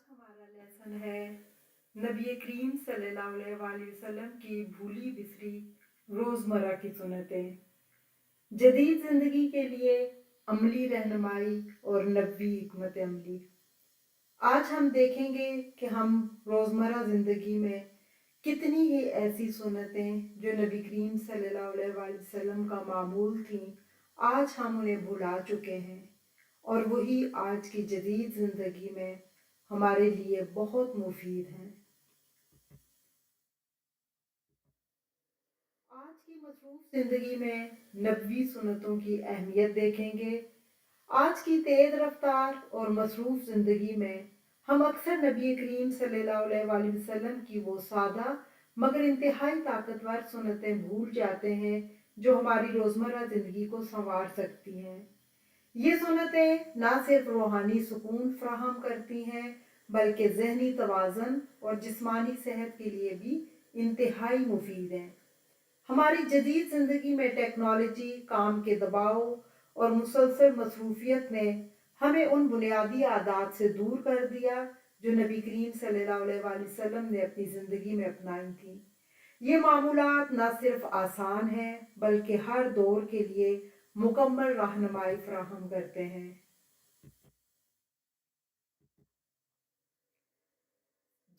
हमारा लेसन है नबी करीम सल्लल्लाहु अलैहि वसल्लम की भूली बिसरी रोज़मर्रा की सुन्नतें, जदीद ज़िंदगी के लिए अमली रहनुमाई और नबवी हिकमत अमली। आज हम देखेंगे कि हम रोज़मर्रा ज़िंदगी में कितनी ही ऐसी सुन्नतें जो नबी करीम सल्लल्लाहु अलैहि वसल्लम का मामूल थीं, आज हम उन्हें भुला चुके हैं और वही आज की जदीद ज़िंदगी में हमारे लिए बहुत मुफीद हैं। आज की मसरूफ़ ज़िंदगी में नबवी सुन्नतों की अहमियत देखेंगे। आज की तेज़ रफ्तार और मसरूफ़ ज़िंदगी में हम अक्सर नबी करीम सल्लल्लाहु अलैहि वसल्लम की वो सादा मगर इंतहाई ताकतवर सुन्नतें भूल जाते हैं जो हमारी रोज़मर्रा ज़िंदगी को संवार सकती हैं। ये सुन्नतें ना सिर्फ रूहानी सुकून फराहम करती हैं बल्कि ज़हनी तवाज़न और जिस्मानी सेहत के लिए भी इंतहाई मुफीद हैं। हमारी जदीद ज़िंदगी में टेक्नोलॉजी, काम के दबाव और मुसलसल मसरूफियत ने हमें उन बुनियादी आदात से दूर कर दिया जो नबी करीम सल्लल्लाहु अलैहि वसल्लम ने अपनी ज़िंदगी में अपनाई थी। ये मामूलात न सिर्फ आसान हैं बल्कि हर दौर के लिए मुकम्मल रहनुमाई फराहम करते हैं।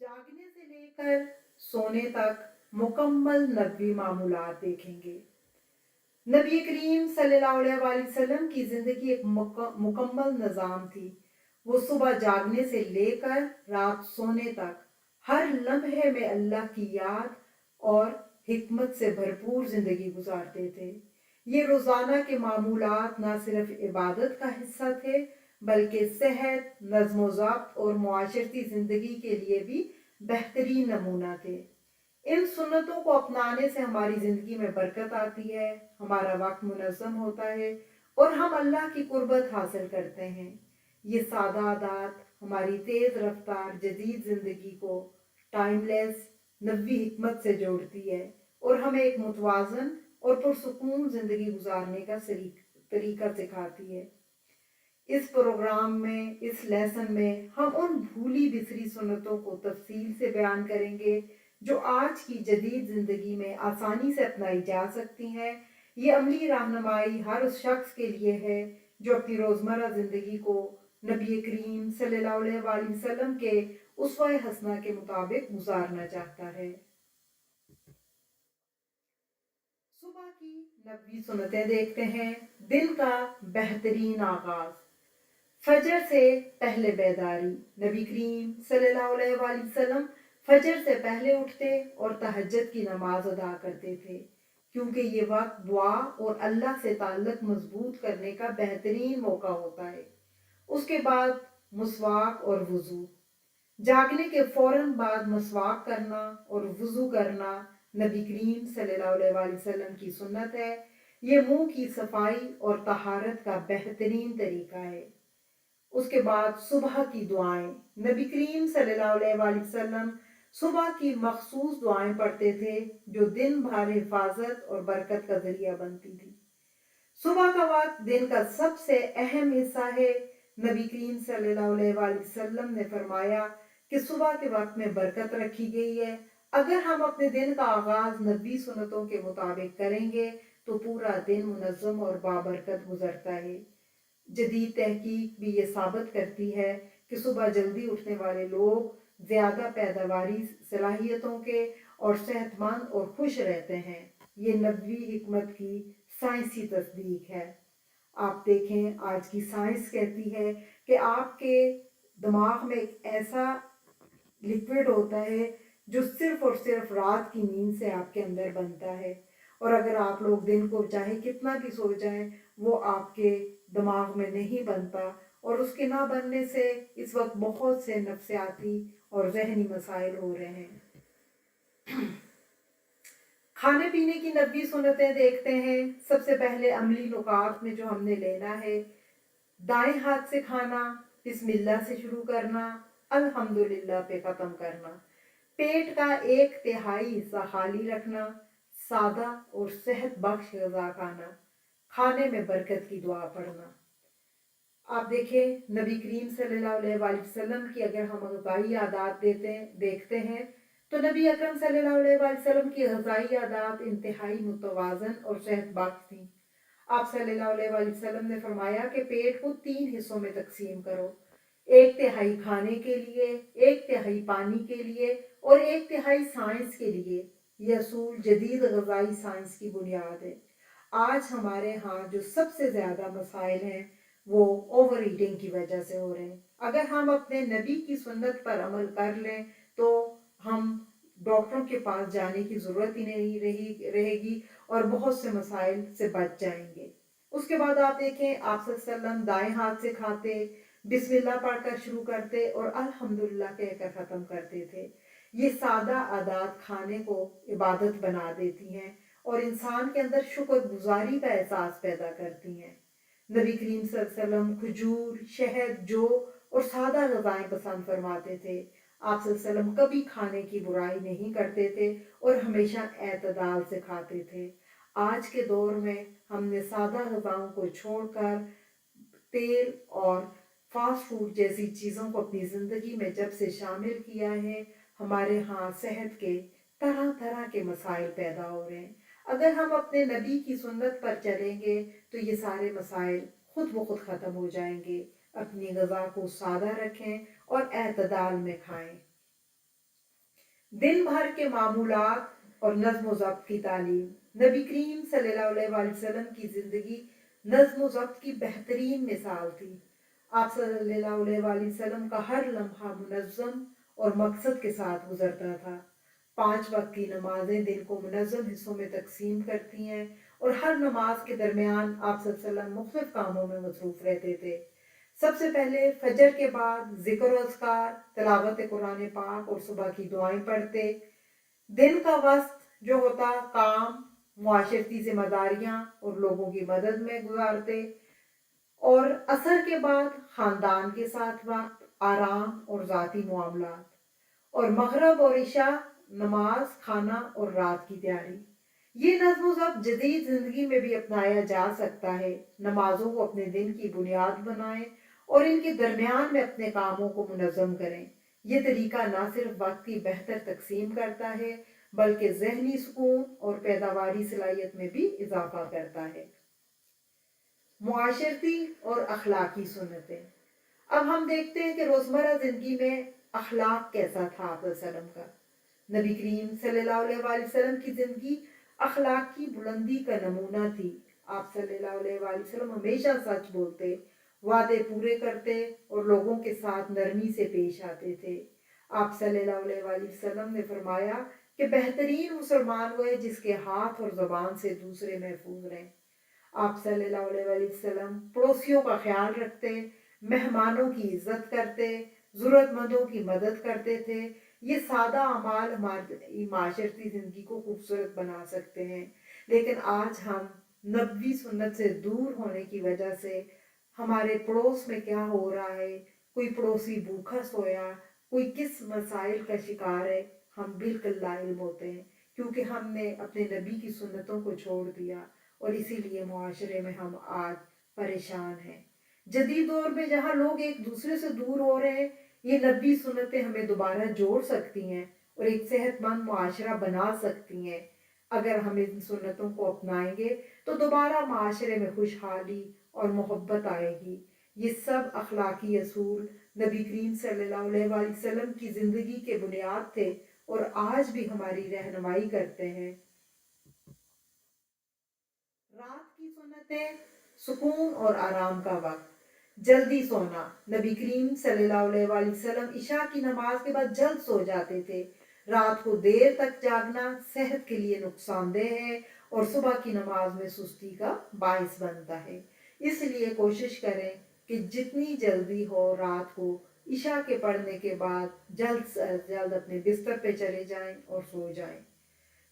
जागने से लेकर सोने तक मुकम्मल नबवी मामूलात देखेंगे। नबी करीम सल्लल्लाहु अलैहि वसल्लम की ज़िंदगी एक मुकम्मल निज़ाम थी। वो सुबह जागने से लेकर रात सोने तक हर लम्हे में अल्लाह की याद और हिकमत से भरपूर ज़िंदगी गुजारते थे। ये रोज़ाना के मामूलात न सिर्फ इबादत का हिस्सा थे बल्कि सेहत, नज़्म व ज़ब्त और मुआशरती ज़िंदगी के लिए भी बेहतरीन नमूना थे। इन सुन्नतों को अपनाने से हमारी ज़िंदगी में बरकत आती है, हमारा वक्त मुनज़्ज़म होता है और हम अल्लाह की कुर्बत हासिल करते हैं। ये सादा आदात हमारी तेज़ रफ्तार जदीद ज़िंदगी को टाइमलेस नबवी हिकमत से जोड़ती है और हमें एक मुतवाज़न और पुरसुकून ज़िंदगी गुजारने का तरीका सिखाती है। इस प्रोग्राम में, इस लेसन में हम उन भूली बिसरी सुन्नतों को तफसील से बयान करेंगे जो आज की जदीद ज़िंदगी में आसानी से अपनाई जा सकती हैं। ये अमली रहनुमाई हर उस शख्स के लिए है जो अपनी रोज़मर्रा ज़िंदगी को नबी करीम सल्लल्लाहु अलैहि वसल्लम के उसवा हसना के मुताबिक गुजारना चाहता है। सुबह की नबवी सुन्नतें देखते हैं। दिन का बेहतरीन आगाज़, फजर से पहले बेदारी। नबी करीम सल्लल्लाहु अलैहि वसल्लम फजर से पहले उठते और तहज्जुद की नमाज अदा करते थे क्योंकि ये वक्त दुआ और अल्लाह से ताल्लुक़ मजबूत करने का बेहतरीन मौका होता है। उसके बाद मुसवाक और वज़ू, जागने के फ़ौरन बाद मसवाक करना और वज़ू करना नबी करीम सल्लल्लाहु अलैहि वसल्लम की सुन्नत है। ये मुंह की सफाई और तहारत का बेहतरीन तरीका है। उसके बाद सुबह की दुआएं, नबी करीम सल्लल्लाहु अलैहि वसल्लम सुबह की मखसूस दुआएं पढ़ते थे जो दिन भर हिफाजत और बरकत का जरिया बनती थी। सुबह का वक्त दिन का सबसे अहम हिस्सा है। नबी करीम सल्लल्लाहु अलैहि वसल्लम ने फरमाया कि सुबह के वक्त में बरकत रखी गई है। अगर हम अपने दिन का आगाज नबी सुन्नतों के मुताबिक करेंगे तो पूरा दिन मुनज़्ज़म और बाबरकत गुजरता है। जदीद तहकीक भी ये साबित करती है कि सुबह जल्दी उठने वाले लोग ज़्यादा पैदावारी सलाहियतों के और सेहतमंद और खुश रहते हैं। ये नबवी हिकमत की साइंसी तस्दीक है। आप देखें, आज की साइंस कहती है कि आपके दिमाग में एक ऐसा लिक्विड होता है जो सिर्फ और सिर्फ रात की नींद से आपके अंदर बनता है और अगर आप लोग दिन को चाहे कितना भी सो जाएं वो आपके दिमाग में नहीं बनता और उसके ना बनने से इस वक्त बहुत से नफ्सियाती और जहनी मसाइल हो रहे हैं। खाने पीने की नबी सुन्नतें देखते हैं। सबसे पहले अमली नुकात में जो हमने लेना है, दाएं हाथ से खाना, बिस्मिल्लाह से शुरू करना, अल्हम्दुलिल्लाह पे ख़त्म करना, पेट का 1/3 हिस्सा खाली रखना, सादा और सेहत बख्श ग़िज़ा खाना, खाने में बरकत की दुआ पढ़ना। آپ دیکھیں نبی کریم صلی اللہ علیہ وآلہ وسلم کی اگر ہم غذائی عادات دیکھتے ہیں تو نبی اکرم صلی اللہ علیہ وآلہ وسلم کی غذائی عادات انتہائی متوازن اور صحت بخش تھیں۔ آپ صلی اللہ علیہ وآلہ وسلم نے فرمایا کہ پیٹ کو 3 حصوں میں تقسیم کرو، 1/3 کھانے کے لیے، 1/3 پانی کے لیے اور 1/3 سائنس کے لیے۔ یہ اصول جدید غذائی سائنس کی بنیاد ہے۔ آج ہمارے ہاں جو سب سے زیادہ مسائل ہیں وہ اوور ایٹنگ کی وجہ سے ہو رہے ہیں۔ اگر ہم اپنے نبی کی سنت پر عمل کر لیں تو ہم ڈاکٹروں کے پاس جانے کی ضرورت ہی نہیں رہے گی اور بہت سے مسائل سے بچ جائیں گے۔ اس کے بعد آپ دیکھیں آپ صلی اللہ علیہ وسلم دائیں ہاتھ سے کھاتے، بسم اللہ پڑھ کر شروع کرتے اور الحمدللہ کہہ کر ختم کرتے تھے۔ یہ سادہ عادات کھانے کو عبادت بنا دیتی ہیں اور انسان کے اندر شکر گزاری کا احساس پیدا کرتی ہیں۔ نبی کریم صلی اللہ علیہ وسلم کھجور، شہد، جو اور سادہ غذائیں پسند فرماتے تھے۔ آپ صلی اللہ علیہ وسلم کبھی کھانے کی برائی نہیں کرتے تھے اور ہمیشہ اعتدال سے کھاتے تھے۔ آج کے دور میں ہم نے سادہ غذاؤں کو چھوڑ کر تیل اور فاسٹ فوڈ جیسی چیزوں کو اپنی زندگی میں جب سے شامل کیا ہے، ہمارے ہاں صحت کے طرح طرح کے مسائل پیدا ہو رہے ہیں۔ اگر ہم اپنے نبی کی سنت پر چلیں گے تو یہ سارے مسائل خود بخود ختم ہو جائیں گے۔ اپنی غذا کو سادہ رکھیں اور اعتدال میں کھائیں۔ دن بھر کے معمولات اور نظم و ضبط کی تعلیم۔ نبی کریم صلی اللہ علیہ وآلہ وسلم کی زندگی نظم و ضبط کی بہترین مثال تھی۔ آپ صلی اللہ علیہ وآلہ وسلم کا ہر لمحہ منظم اور مقصد کے ساتھ گزرتا تھا۔ 5 وقت کی نمازیں دن کو منظم حصوں میں تقسیم کرتی ہیں اور ہر نماز کے درمیان آپ صلی اللہ علیہ وسلم مختلف کاموں میں مصروف رہتے تھے۔ سب سے پہلے فجر کے بعد ذکر و اذکار، تلاوت قرآن پاک اور صبح کی دعائیں پڑھتے۔ دن کا وقت جو ہوتا کام، معاشرتی ذمہ داریاں اور لوگوں کی مدد میں گزارتے، اور عصر کے بعد خاندان کے ساتھ وقت، آرام اور ذاتی معاملات، اور مغرب اور عشاء نماز، کھانا اور رات کی تیاری۔ یہ نظم و ضبط جدید زندگی میں بھی اپنایا جا سکتا ہے۔ نمازوں کو اپنے دن کی بنیاد بنائیں اور ان کے درمیان میں اپنے کاموں کو منظم کریں۔ یہ طریقہ نہ صرف وقت کی بہتر تقسیم کرتا ہے بلکہ ذہنی سکون اور پیداواری صلاحیت میں بھی اضافہ کرتا ہے۔ معاشرتی اور اخلاقی سنتیں۔ اب ہم دیکھتے ہیں کہ روزمرہ زندگی میں اخلاق کیسا تھا آپ صلی اللہ علیہ وسلم کا۔ نبی کریم صلی اللہ علیہ وآلہ وسلم کی زندگی اخلاق کی بلندی کا نمونہ تھی۔ آپ صلی اللہ علیہ وآلہ وسلم ہمیشہ سچ بولتے، وعدے پورے کرتے اور لوگوں کے ساتھ نرمی سے پیش آتے تھے۔ آپ صلی اللہ علیہ وآلہ وسلم نے فرمایا کہ بہترین مسلمان وہ ہے جس کے ہاتھ اور زبان سے دوسرے محفوظ رہیں۔ آپ صلی اللہ علیہ وآلہ وسلم پڑوسیوں کا خیال رکھتے، مہمانوں کی عزت کرتے، ضرورت مندوں کی مدد کرتے تھے۔ یہ سادہ اعمال ہماری معاشرتی زندگی کو خوبصورت بنا سکتے ہیں، لیکن آج ہم نبوی سنت سے دور ہونے کی وجہ سے ہمارے پڑوس میں کیا ہو رہا ہے، کوئی پڑوسی بھوکا سویا، کوئی کس مسائل کا شکار ہے، ہم بالکل لا علم ہوتے ہیں، کیونکہ ہم نے اپنے نبی کی سنتوں کو چھوڑ دیا اور اسی لیے معاشرے میں ہم آج پریشان ہیں۔ جدید دور میں جہاں لوگ ایک دوسرے سے دور ہو رہے ہیں، یہ نبی سنتیں ہمیں دوبارہ جوڑ سکتی ہیں اور ایک صحت مند معاشرہ بنا سکتی ہیں۔ اگر ہم ان سنتوں کو اپنائیں گے تو دوبارہ معاشرے میں خوشحالی اور محبت آئے گی۔ یہ سب اخلاقی اصول نبی کریم صلی اللہ علیہ وآلہ وسلم کی زندگی کے بنیاد تھے اور آج بھی ہماری رہنمائی کرتے ہیں۔ رات کی سنتیں، سکون اور آرام کا وقت۔ جلدی سونا۔ نبی کریم صلی اللہ علیہ وآلہ وسلم عشاء کی نماز کے بعد جلد سو جاتے تھے۔ رات کو دیر تک جاگنا صحت کے لیے نقصان دہ ہے اور صبح کی نماز میں سستی کا باعث بنتا ہے۔ اس لیے کوشش کریں کہ جتنی جلدی ہو رات کو عشاء کے پڑھنے کے بعد جلد سے جلد اپنے بستر پہ چلے جائیں اور سو جائیں۔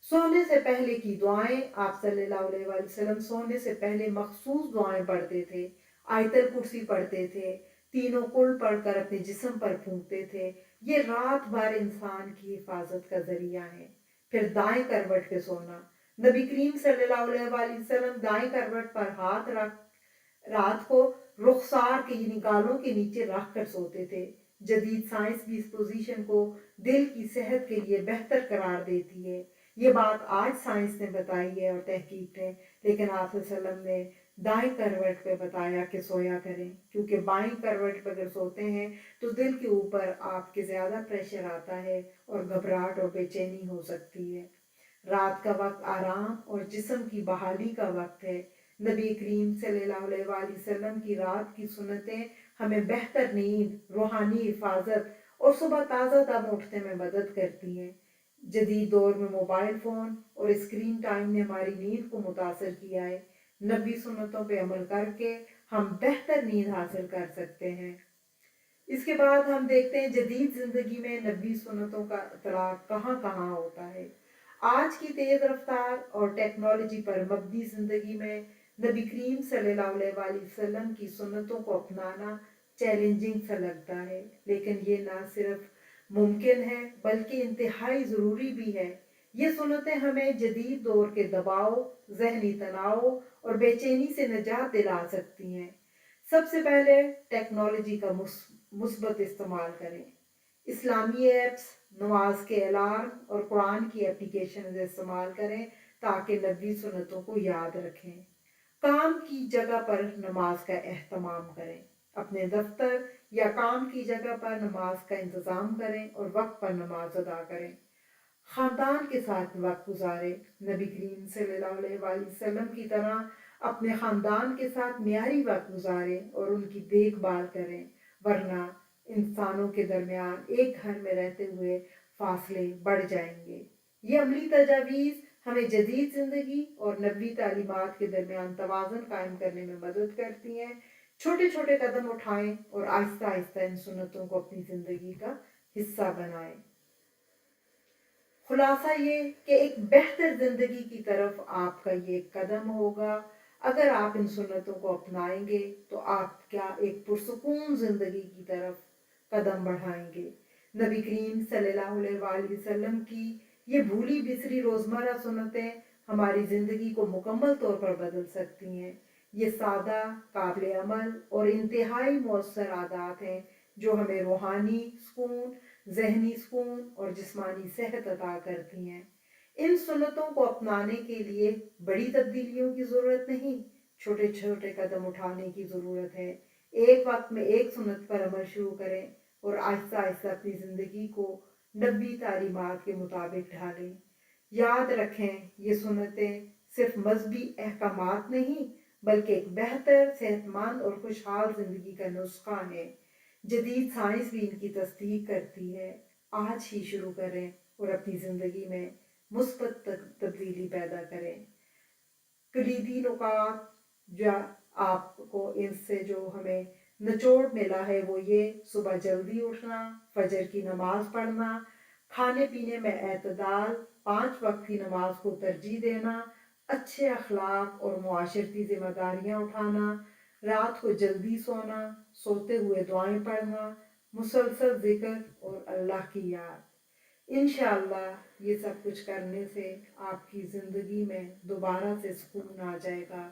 سونے سے پہلے کی دعائیں۔ آپ صلی اللہ علیہ وآلہ وسلم سونے سے پہلے مخصوص دعائیں پڑھتے تھے۔ آیت الکرسی پڑھتے تھے، تینوں کل پڑھ کر اپنے جسم پر پھونکتے تھے۔ یہ رات بھر انسان کی حفاظت کا ذریعہ ہے۔ پھر دائیں کروٹ پہ سونا۔ نبی کریم صلی اللہ علیہ وآلہ وسلم دائیں کروٹ پر ہاتھ رکھ رات کو रुखसार के यानी गालों के नीचे रख कर सोते थे। जदीद साइंस भी इस पोजीशन को दिल की सेहत के लिए बेहतर करार देती है। ये बात आज साइंस ने बताई है और तहकीक ने, लेकिन आप वसल्लम ने दाएं करवट पे बताया कि सोया करें, क्योंकि बाएं करवट पे अगर सोते हैं तो दिल के ऊपर आपके ज़्यादा प्रेशर आता है और घबराहट और बेचैनी हो सकती है। रात का वक्त आराम और जिस्म की बहाली का वक्त है। नबी करीम सल्लल्लाहु अलैहि वसल्लम की रात की सुन्नतें हमें बेहतर नींद, रूहानी हिफाजत और सुबह ताज़ा दम उठने में मदद करती हैं। जदीद दौर में मोबाइल फ़ोन और स्क्रीन टाइम ने हमारी नींद को मुतासर किया है। नबी सुन्नतों पे अमल करके हम बेहतर नींद हासिल कर सकते हैं। इसके बाद हम देखते हैं जदीद ज़िंदगी में नबी सुन्नतों का इतलाक़ कहाँ कहाँ होता है। आज की तेज़ रफ्तार और टेक्नोलॉजी पर मबनी ज़िंदगी में नबी करीम सल्लल्लाहु अलैहि वसल्लम की सुन्नतों को अपनाना चैलेंजिंग सा लगता है, लेकिन ये ना सिर्फ मुमकिन है बल्कि इंतहाई ज़रूरी भी है। ये सुन्नतें हमें जदीद दौर के दबाव, जहनी तनाव और बेचैनी से निजात दिला सकती हैं। सबसे पहले टेक्नोलॉजी का मुस्बत इस्तेमाल करें। इस्लामी ऐप्स, नमाज के अलार्म और कुरान की एप्लीकेशन इस्तेमाल करें ताकि नबी सुन्नतों को याद रखें। काम की जगह पर नमाज का एहतमाम करें। अपने दफ्तर या काम की जगह पर नमाज का इंतज़ाम करें और वक्त पर नमाज अदा करें। ख़ानदान के साथ वक्त गुजारें। नबी करीम सल्लल्लाहु अलैहि वसल्लम की तरह अपने ख़ानदान के साथ म्यारी वक्त गुजारें और उनकी देखभाल करें, वरना इंसानों के दरमियान एक घर में रहते हुए फासले बढ़ जाएंगे। ये अमली तजावीज़ हमें जदीद ज़िंदगी और नबी तालीमात के दरमियान तवाज़ुन कायम करने में मदद करती हैं। छोटे छोटे कदम उठाएं और आहिस्ता आहिस्ता इन सुन्नतों को अपनी ज़िंदगी का हिस्सा बनाएं। खुलासा ये कि एक बेहतर ज़िंदगी की तरफ आपका ये कदम होगा। अगर आप इन सुन्नतों को अपनाएंगे तो आप क्या एक पुरसुकून ज़िंदगी की तरफ कदम बढ़ाएंगे। नबी करीम सल्लल्लाहु अलैहि वसल्लम की ये भूली बिसरी रोज़मर्रा सुन्नतें हमारी ज़िंदगी को मुकम्मल तौर पर बदल सकती हैं। ये सादा, काबिल अमल और इंतहाई मौसर आदात हैं जो हमें रूहानी सुकून, जहनी सुकून और जिस्मानी सेहत अता करती हैं। इन सुन्नतों को अपनाने के लिए बड़ी तब्दीलियों की ज़रूरत नहीं, छोटे छोटे कदम उठाने की ज़रूरत है। एक वक्त में एक सुन्नत पर अमल शुरू करें और आहिस्ता आहिस्ता अपनी ज़िंदगी को नबी तालीमात के मुताबिक ढालें। याद रखें, ये सुन्नतें सिर्फ मजहबी अहकामात नहीं बल्कि एक बेहतर, सेहतमंद और खुशहाल ज़िंदगी का नुस्खा है। जदीद साइंस भी इनकी तस्दीक करती है। आज ही शुरू करें और अपनी ज़िंदगी में मुस्बत तब्दीली पैदा करें। कलीदी नुकात जो आपको इनसे जो हमें निचोड़ मिला है वो ये: सुबह जल्दी उठना, फजर की नमाज पढ़ना, खाने पीने में एतदाल, 5 वक्त की नमाज को तरजीह देना, अच्छे अखलाक और मुआशरती जिम्मेदारियाँ उठाना, रात को जल्दी सोना, सोते हुए दुआएं पढ़ना, मुसलसल जिक्र और अल्लाह की याद। इंशाअल्लाह ये सब कुछ करने से आपकी ज़िंदगी में दोबारा से सुकून आ जाएगा।